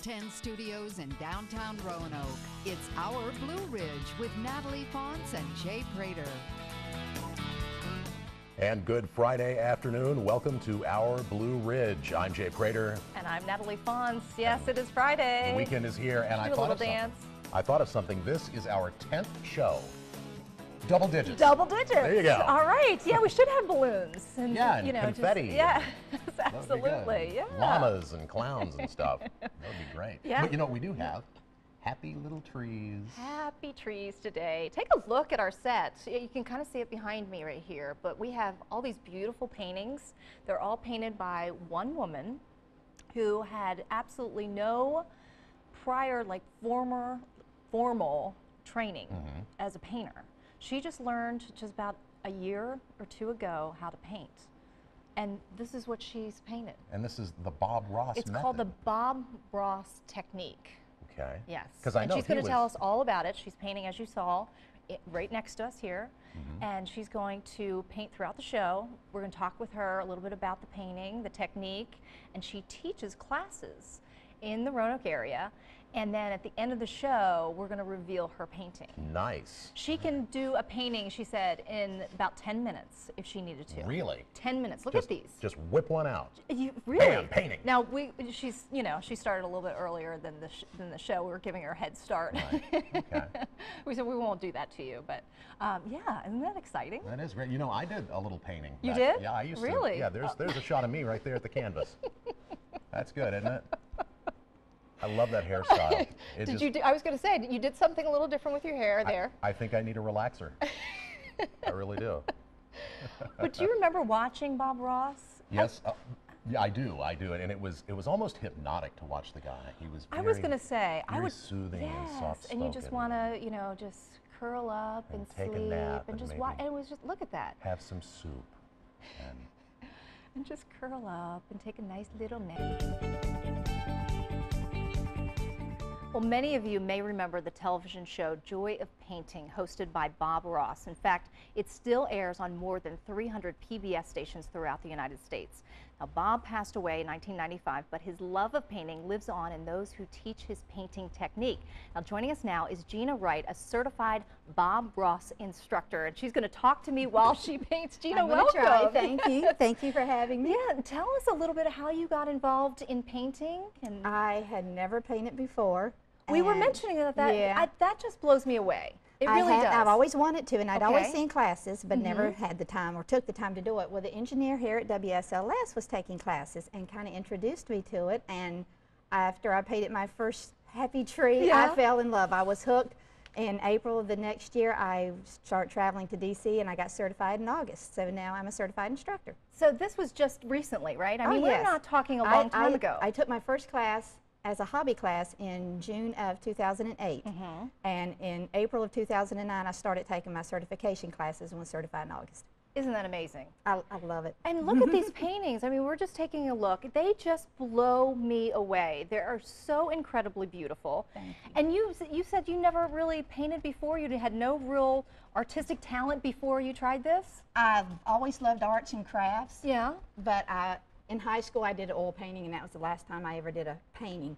10 Studios in downtown Roanoke. It's Our Blue Ridge with Natalie Fonts and Jay Prater. And good Friday afternoon. Welcome to Our Blue Ridge. I'm Jay Prater. And I'm Natalie Fonts. Yes, it is Friday. The weekend is here, and I thought of something. This is our 10th show. Double digits. Double digits. There you go. All right. Yeah, we should have balloons. And, yeah, and confetti. Yes, absolutely. Yeah. Llamas and clowns and stuff. That would be great. Yeah. But you know what we do have? Happy little trees. Happy trees today. Take a look at our set. You can kind of see it behind me right here, but we have all these beautiful paintings. They're all painted by one woman who had absolutely no prior, formal training as a painter. She just learned just about a year or two ago how to paint. And this is what she's painted. And this is the Bob Ross method. It's called the Bob Ross technique. Okay. Yes. Because I know she's going to tell us all about it. She's painting, as you saw, right next to us here. And she's going to paint throughout the show. We're going to talk with her a little bit about the painting, the technique, and she teaches classes in the Roanoke area. And then at the end of the show, we're going to reveal her painting. Nice. She can do a painting, she said, in about 10 minutes if she needed to. Really? 10 minutes. Look at these. Just whip one out. Really? Bam, painting. Now she started a little bit earlier than the show. We were giving her a head start. Right. Okay. We said we won't do that to you, but yeah, isn't that exciting? That is great. You know, I did a little painting. You did? Yeah, I used to. Really? Yeah, there's a shot of me right there at the canvas. That's good, isn't it? I love that hairstyle. I was going to say, you did something a little different with your hair there. I think I need a relaxer. I really do. But do you remember watching Bob Ross? Yes, yeah, I do, and it was almost hypnotic to watch the guy. He was very, I was going to say, soothing and soft-spoken. And you just want to, just curl up and take sleep a nap and just watch. And it was just, look at that. Have some soup. And just curl up and take a nice little nap. Well, many of you may remember the television show Joy of Painting, hosted by Bob Ross. In fact, it still airs on more than 300 PBS stations throughout the United States. Now, Bob passed away in 1995, but his love of painting lives on in those who teach his painting technique. Now, joining us now is Genia Wright, a certified Bob Ross instructor, and she's going to talk to me while she paints. Gina, welcome. Try. Thank you. Thank you for having me. Yeah, tell us a little bit of how you got involved in painting. And I had never painted before. We were mentioning that. That just blows me away. It really does. I've always wanted to, and I'd always seen classes, but never had the time or took the time to do it. Well, the engineer here at WSLS was taking classes and kind of introduced me to it. And after I painted my first happy tree, I fell in love. I was hooked. In April of the next year, I started traveling to D.C. and I got certified in August. So now I'm a certified instructor. So this was just recently, right? I mean, we're not talking a long time ago. I took my first class as a hobby class in June of 2008. And in April of 2009, I started taking my certification classes and was certified in August. Isn't that amazing? I love it. And look at these paintings. I mean, we're just taking a look. They just blow me away. They are so incredibly beautiful. Thank you. And you said you never really painted before. You had no real artistic talent before you tried this? I've always loved arts and crafts. Yeah. But in high school, I did oil painting, and that was the last time I ever did a painting.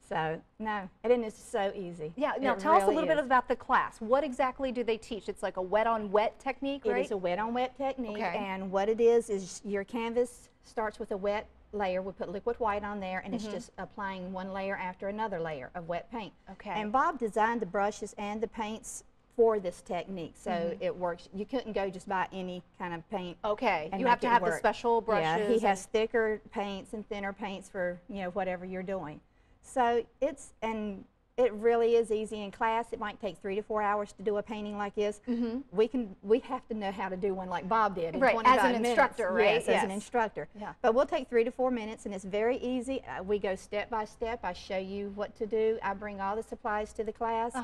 So, no, it isn't so easy. Yeah, now tell us a little bit about the class. What exactly do they teach? It's like a wet-on-wet technique, right? It is a wet-on-wet technique, and what it is your canvas starts with a wet layer. We put liquid white on there, and it's just applying one layer after another layer of wet paint. Okay. And Bob designed the brushes and the paints for this technique, so it works. You couldn't go just buy any kind of paint. Okay, you have to have the special brushes. Yeah, he has thicker paints and thinner paints for whatever you're doing. So it really is easy in class. It might take 3 to 4 hours to do a painting like this. We have to know how to do one like Bob did in 25 minutes. As an instructor, right? Yes, as an instructor. Yeah. But we'll take 3 to 4 minutes, and it's very easy. We go step by step. I show you what to do. I bring all the supplies to the class.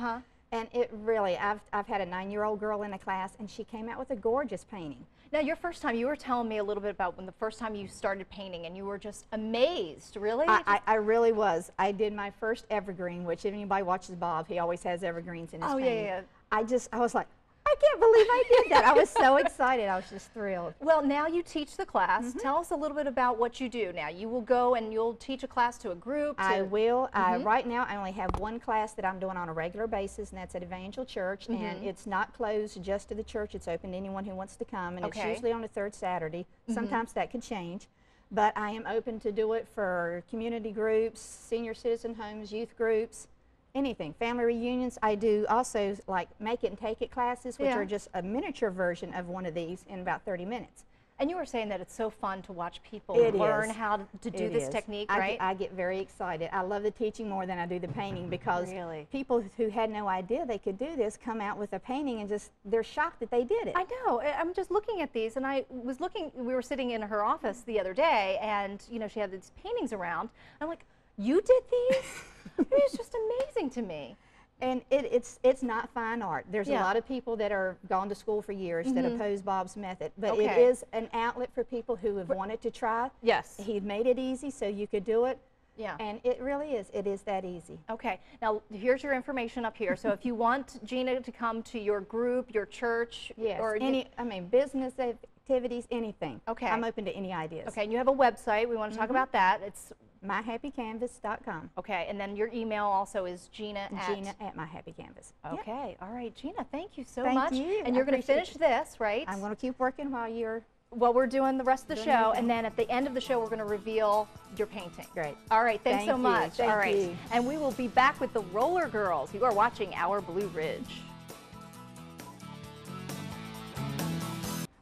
And it really, I've had a 9-year-old girl in a class, and she came out with a gorgeous painting. Now, your first time, you were telling me a little bit about when the first time you started painting, and you were just amazed, really? I really was. I did my first evergreen, which if anybody watches Bob, he always has evergreens in his painting. I was like, I can't believe I did that. I was so excited. I was just thrilled. Well, now you teach the class. Tell us a little bit about what you do now. You will go and you'll teach a class to a group. I will. Right now, I only have one class that I'm doing on a regular basis, and that's at Evangel Church. And it's not closed just to the church. It's open to anyone who wants to come. And it's usually on the third Saturday. Sometimes that could change. But I am open to do it for community groups, senior citizen homes, youth groups, anything. Family reunions. I do also like make it and take it classes, which are just a miniature version of one of these in about 30 minutes. And you were saying that it's so fun to watch people learn how to do this technique, right? I get very excited. I love the teaching more than I do the painting because people who had no idea they could do this come out with a painting and just, they're shocked that they did it. I know. I'm just looking at these, and I was looking, we were sitting in her office the other day, and you know, she had these paintings around. I'm like, you did these? It's just amazing to me. And it's not fine art. There's a lot of people that are gone to school for years that oppose Bob's method, but it is an outlet for people who have wanted to try. Yes. He made it easy so you could do it. Yeah. And it really is. It is that easy. Okay. Now, here's your information up here. So if you want Gina to come to your group, your church, or I mean, business activities, anything. Okay. I'm open to any ideas. Okay, and you have a website. We want to talk about that. It's myhappycanvas.com. Okay, and then your email also is Gina at myhappycanvas. Okay, all right, Gina, thank you so Thank much. you. And you're going to finish this, right? I'm going to keep working while you're... Well, we're doing the rest of the show, and then at the end of the show, we're going to reveal your painting. Great. All right, thanks so much. Thank all right, you. And we will be back with the Roller Girls. You are watching Our Blue Ridge.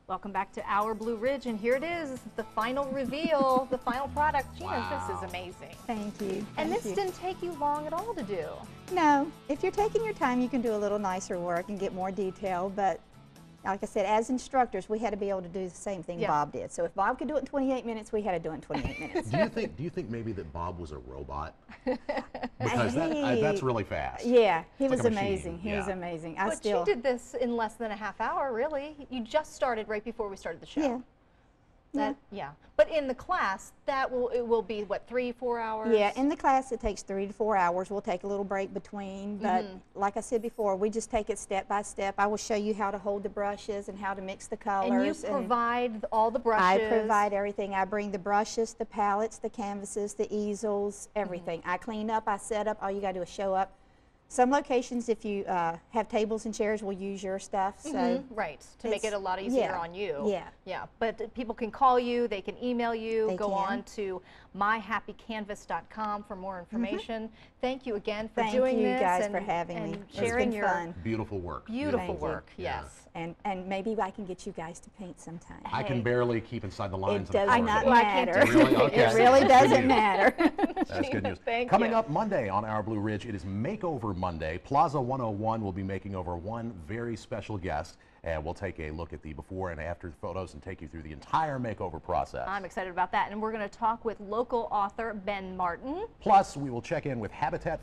Welcome back to Our Blue Ridge, and here it is, the final reveal, the final product. Gina, this is amazing. Thank you. And this didn't take you long at all to do. No. If you're taking your time, you can do a little nicer work and get more detail, but like I said, as instructors, we had to be able to do the same thing Bob did. So if Bob could do it in 28 minutes, we had to do it in 28 minutes. Do you think maybe that Bob was a robot? Because that's really fast. Yeah, he was like amazing. He was amazing. But you did this in less than a half hour, really. You just started right before we started the show. Yeah. But in the class, it will be what, 3-4 hours? Yeah, in the class it takes 3 to 4 hours. We'll take a little break between, but like I said before, we just take it step by step. I will show you how to hold the brushes and how to mix the colors. And you provide all the brushes? I provide everything. I bring the brushes, the palettes, the canvases, the easels, everything. I clean up, I set up, all you gotta do is show up. Some locations, if you have tables and chairs, will use your stuff. So right, to make it a lot easier on you. Yeah. But people can call you, they can email you, They go can. on to myhappycanvas.com for more information. Thank you again for doing this. Thank you guys and, for having me. Sharing it's been fun. Beautiful work. Beautiful Thank you. work, yes. And maybe I can get you guys to paint sometime. I can barely keep inside the lines. It does not Well, I can't matter. do Really? Okay. It really doesn't matter. That's good news. Thank Coming you. up Monday on Our Blue Ridge, it is Makeover Monday. Plaza 101 will be making over one very special guest, and we'll take a look at the before and after photos and take you through the entire makeover process. I'm excited about that. And we're going to talk with local author Ben Martin. Plus, we will check in with Habitat